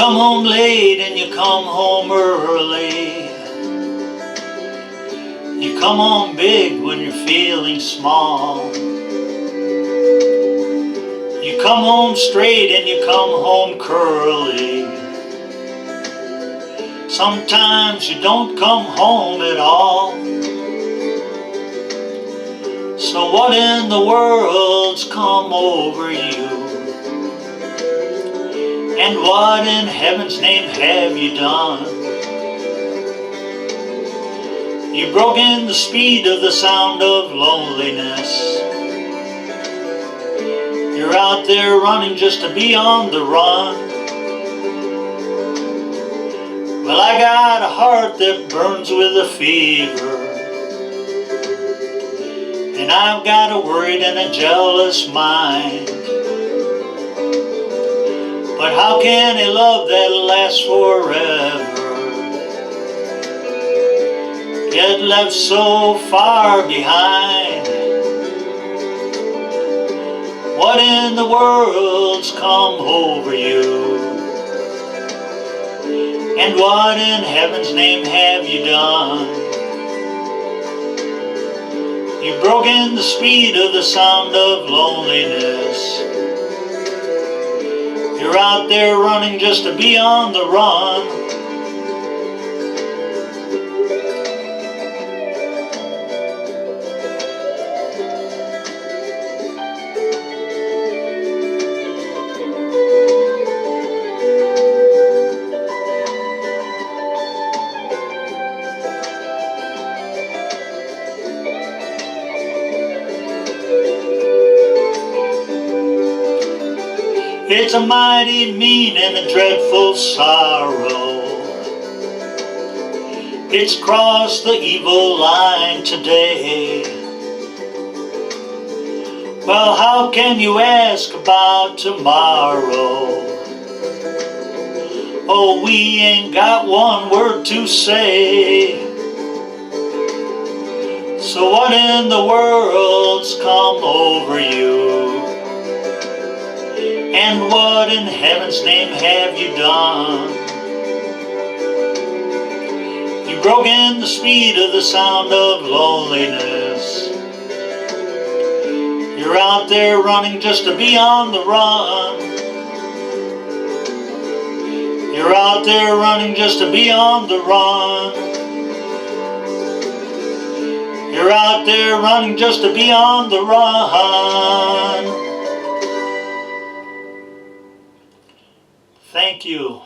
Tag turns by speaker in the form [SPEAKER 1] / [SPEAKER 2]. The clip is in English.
[SPEAKER 1] come home late and you come home early. You come home big when you're feeling small. You come home straight and you come home curly. Sometimes you don't come home at all. So what in the world's come over you? And what in heaven's name have you done? You've broken the speed of the sound of loneliness. You're out there running just to be on the run. Well, I got a heart that burns with a fever, and I've got a worried and a jealous mind. But how can a love that lasts forever get left so far behind? What in the world's come over you? And what in heaven's name have you done? You've broken the speed of the sound of loneliness. You're out there running just to be on the run. It's a mighty mean and a dreadful sorrow. It's crossed the evil line today. Well, how can you ask about tomorrow? Oh, we ain't got one word to say. So what in the world's come over you? And what in heaven's name have you done? You've broken the speed of the sound of loneliness. You're out there running just to be on the run. You're out there running just to be on the run. You're out there running just to be on the run. Thank you.